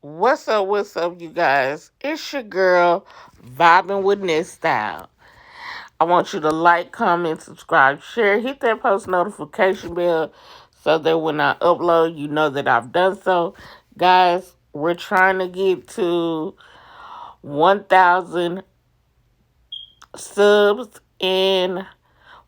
What's up, you guys? It's your girl, Vibing with Ness Style. I want you to like, comment, subscribe, share, hit that post notification bell so that when I upload, you know that I've done so. Guys, we're trying to get to 1,000 subs and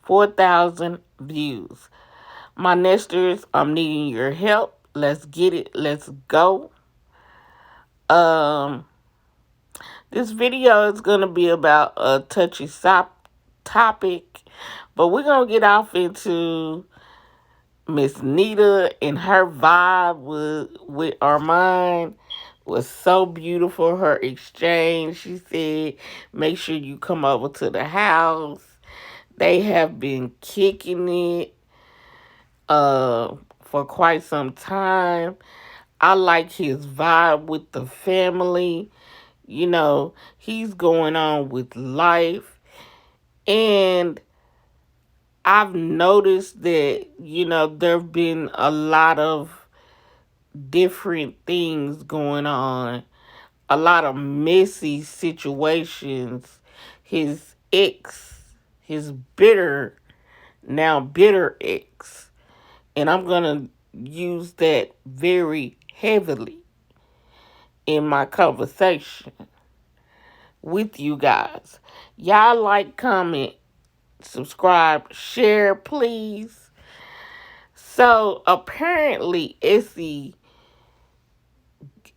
4,000 views. My nesters, I'm needing your help. Let's get it. Let's go. Um, This video is going to be about a touchy topic, but we're going to get off into Miss Nita and her vibe with Armand was so beautiful. Her exchange, she said, make sure you come over to the house. They have been kicking it for quite some time. I like his vibe with the family. You know, he's going on with life. And I've noticed that, there have been a lot of different things going on, a lot of messy situations. His ex, his now bitter ex. And I'm going to use that very heavily in my conversation with you guys. Y'all like, comment, subscribe, share, please. So apparently Essy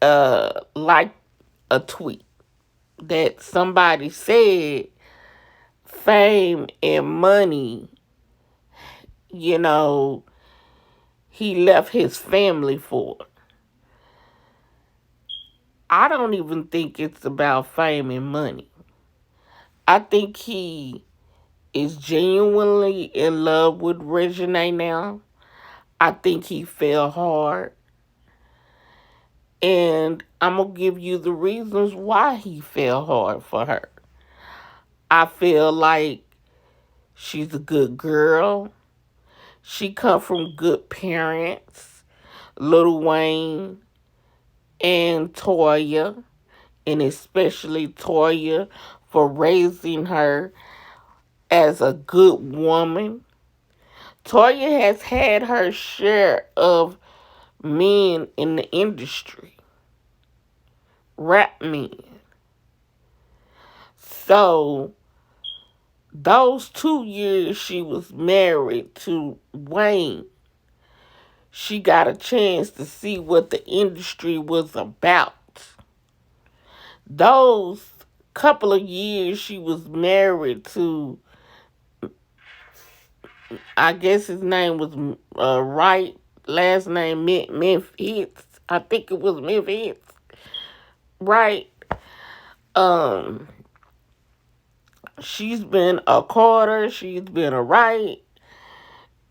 liked a tweet that somebody said fame and money, he left his family for. I don't even think it's about fame and money. I think he is genuinely in love with Regine now. I think he fell hard. And I'm going to give you the reasons why he fell hard for her. I feel like she's a good girl. She come from good parents. Lil Wayne and Toya, and especially Toya, for raising her as a good woman. Toya has had her share of men in the industry, rap men. So, those 2 years she was married to Wayne, she got a chance to see what the industry was about. Those couple of years she was married to, I guess his name was Wright, last name Memphis. I think it was Memphis. Right. She's been a Carter, she's been a Wright,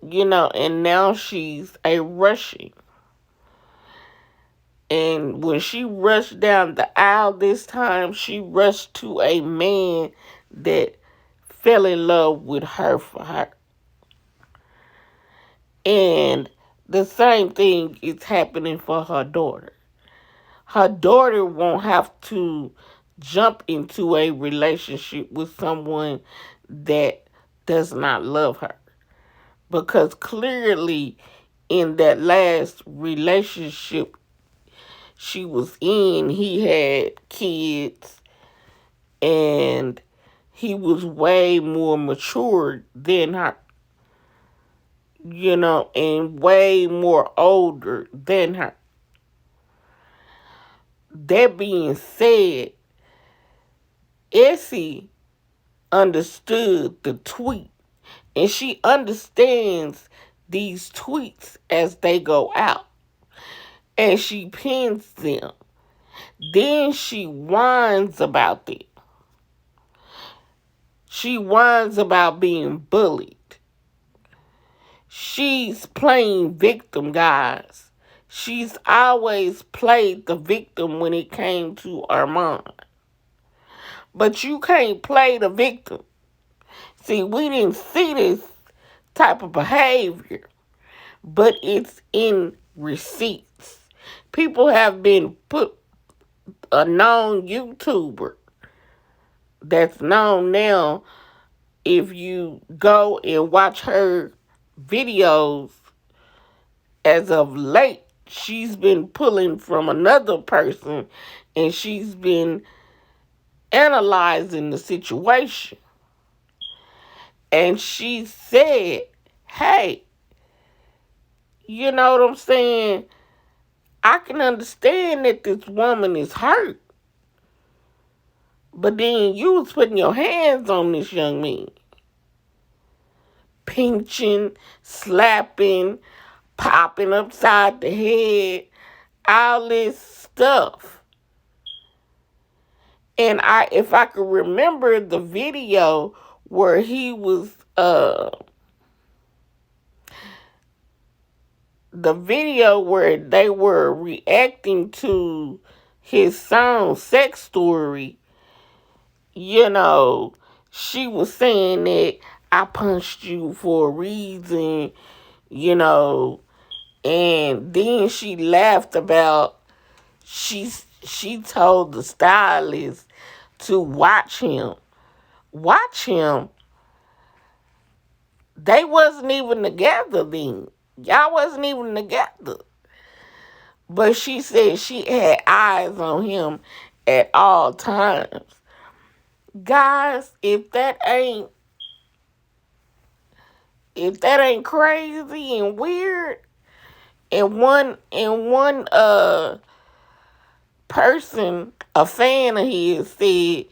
and now she's a Russian. And when she rushed down the aisle this time, she rushed to a man that fell in love with her for her. And the same thing is happening for her daughter. Her daughter won't have to jump into a relationship with someone that does not love her. Because clearly in that last relationship she was in, he had kids and he was way more mature than her, and way more older than her. That being said, Essy understood the tweet, and she understands these tweets as they go out, and she pins them. Then she whines about it. She whines about being bullied. She's playing victim, guys. She's always played the victim when it came to Armand. But you can't play the victim. See, we didn't see this type of behavior, but it's in receipts. People have been a known YouTuber that's known now. If you go and watch her videos as of late, she's been pulling from another person and she's been analyzing the situation. And she said, hey, you know what I'm saying? I can understand that this woman is hurt. But then you was putting your hands on this young man. Pinching, slapping, popping upside the head, all this stuff. And if I could remember the video where he was, the video where they were reacting to his song Sex Story, you know, she was saying that I punched you for a reason, you know, and then she laughed about, she told the stylist to watch him. Watch him. They wasn't even together then. Y'all wasn't even together. But she said she had eyes on him at all times. Guys, if that ain't crazy and weird, and one person, a fan of his, said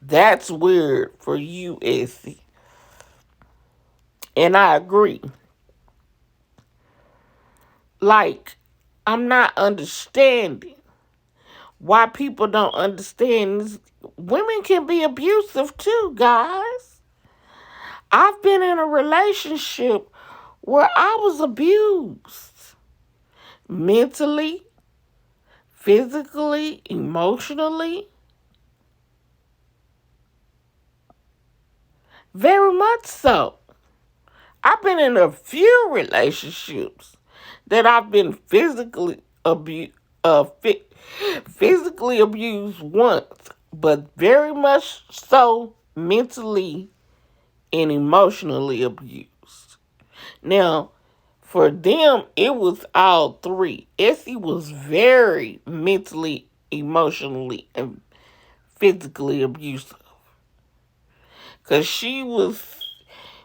that's weird for you, Essy. And I agree. Like, I'm not understanding why people don't understand this. Women can be abusive too, guys. I've been in a relationship where I was abused. Mentally, physically, emotionally. Very much so. I've been in a few relationships that I've been physically abused once, but very much so mentally and emotionally abused. Now, for them, it was all three. Essy was very mentally, emotionally, and physically abusive. Because she was,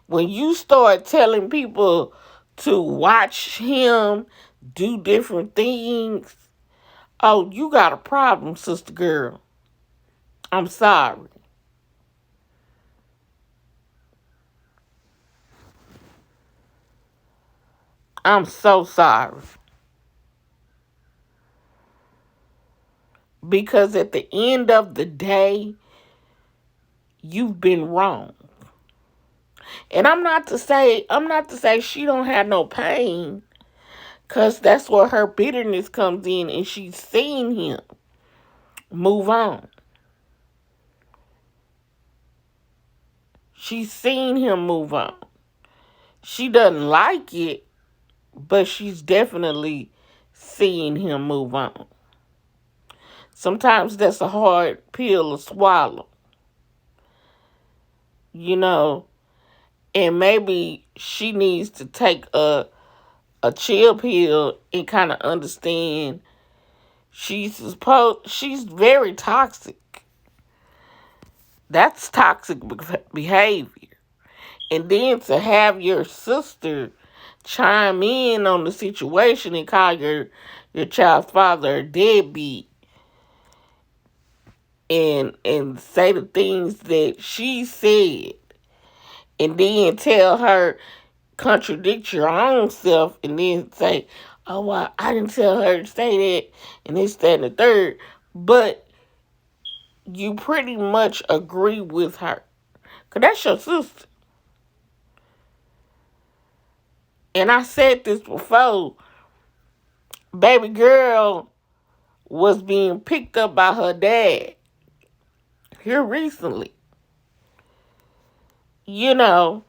when you start telling people to watch him do different things, oh, you got a problem, sister girl. I'm sorry. I'm so sorry. Because at the end of the day, you've been wrong. And I'm not to say she don't have no pain, because that's where her bitterness comes in, and she's seen him move on. She's seen him move on. She doesn't like it, but she's definitely seen him move on. Sometimes that's a hard pill to swallow. You know, and maybe she needs to take a chill pill and kind of understand she's very toxic. That's toxic behavior. And then to have your sister chime in on the situation and call your child's father a deadbeat and say the things that she said, and then tell her, contradict your own self, and then say, oh, well, I didn't tell her to say that, and this, that, and the third. But you pretty much agree with her, because that's your sister. And I said this before, baby girl was being picked up by her dad here recently, you know,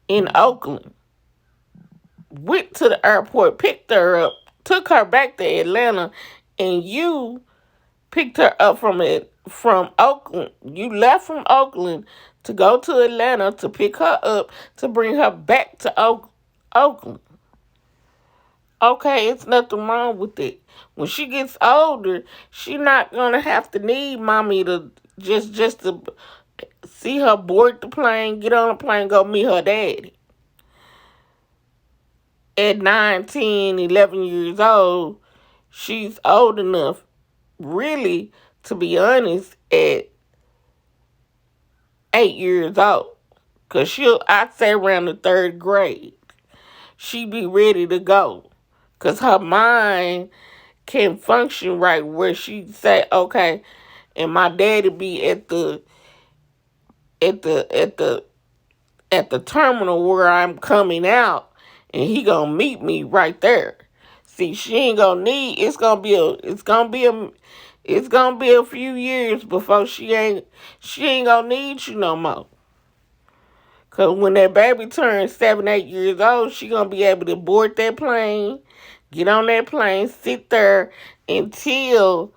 in Oakland. Went to the airport, picked her up, took her back to Atlanta, and you picked her up from Oakland. You left from Oakland to go to Atlanta to pick her up to bring her back to Oakland. Okay, it's nothing wrong with it. When she gets older, she not gonna have to need mommy to just to see her board the plane, get on the plane, go meet her daddy. At 9, 10, 11 years old, she's old enough, really, to be honest, at 8 years old. Because I'd say around the 3rd grade, she be ready to go. Because her mind can function right where she say, okay, and my daddy be at the terminal where I'm coming out, and he gonna meet me right there. See, she ain't gonna need. It's gonna be a few years before she ain't gonna need you no more. Cause when that baby turns 7, 8 years old, she gonna be able to board that plane, get on that plane, sit there until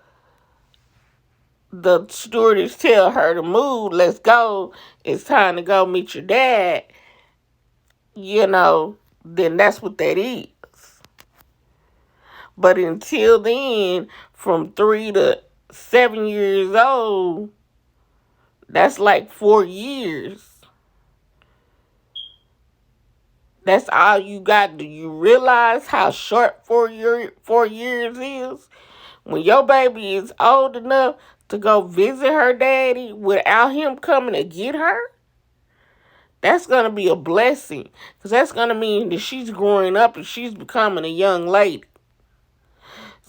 the stewardess tell her to move. Let's go. It's time to go meet your dad. Then that's what that is. But until then, from 3 to 7 years old, that's like 4 years. That's all you got. Do you realize how short 4 years is? When your baby is old enough to go visit her daddy without him coming to get her, that's going to be a blessing. Because that's going to mean that she's growing up and she's becoming a young lady.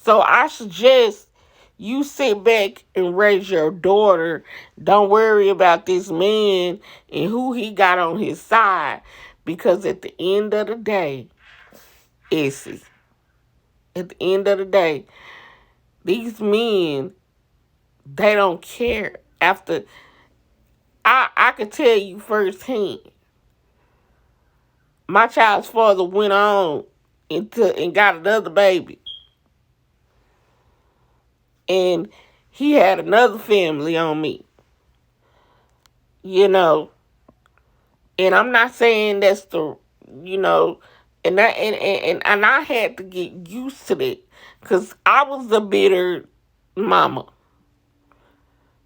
So I suggest you sit back and raise your daughter. Don't worry about this man and who he got on his side. Because at the end of the day, Essy, at the end of the day, these men, they don't care. After, I could tell you firsthand, my child's father went on and got another baby. And he had another family on me. And I'm not saying that's and I had to get used to that. Because I was the bitter mama.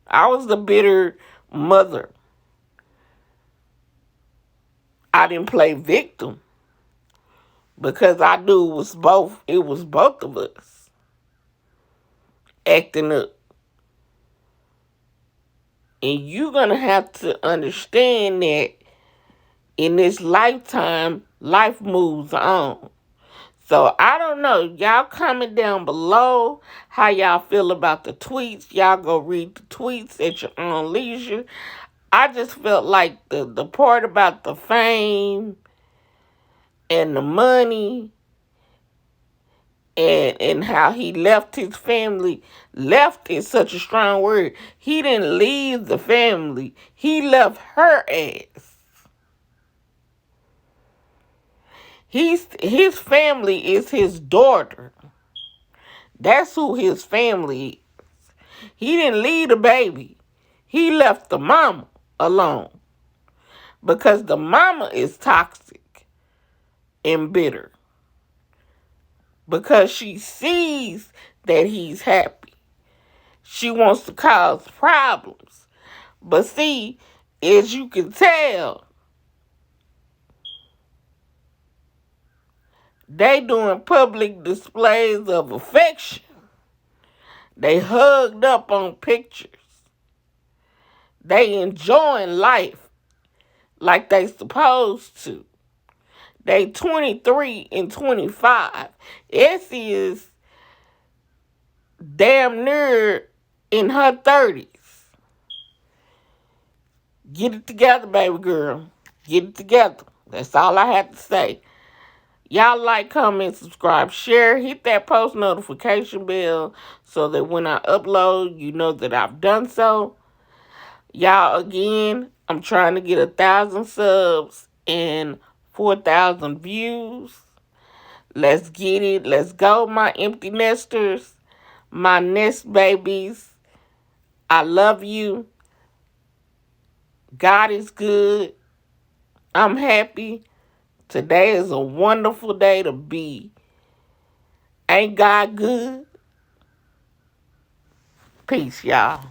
I was the bitter mother. I didn't play victim. Because I knew it was both of us acting up. And you're going to have to understand that in this lifetime, life moves on. So, I don't know. Y'all comment down below how y'all feel about the tweets. Y'all go read the tweets at your own leisure. I just felt like the part about the fame and the money and how he left his family. Left is such a strong word. He didn't leave the family. He left her ass. His family is his daughter. That's who his family is. He didn't leave the baby. He left the mama alone. Because the mama is toxic and bitter. Because she sees that he's happy. She wants to cause problems. But see, as you can tell, they doing public displays of affection. They hugged up on pictures. They enjoying life like they supposed to. They 23 and 25. Essy is damn near in her 30s. Get it together, baby girl. Get it together. That's all I have to say. Y'all like, comment, subscribe, share. Hit that post notification bell so that when I upload, you know that I've done so. Y'all, again, I'm trying to get 1,000 subs and 4,000 views. Let's get it. Let's go, my empty nesters, my nest babies. I love you. God is good. I'm happy. Today is a wonderful day to be. Ain't God good? Peace, y'all.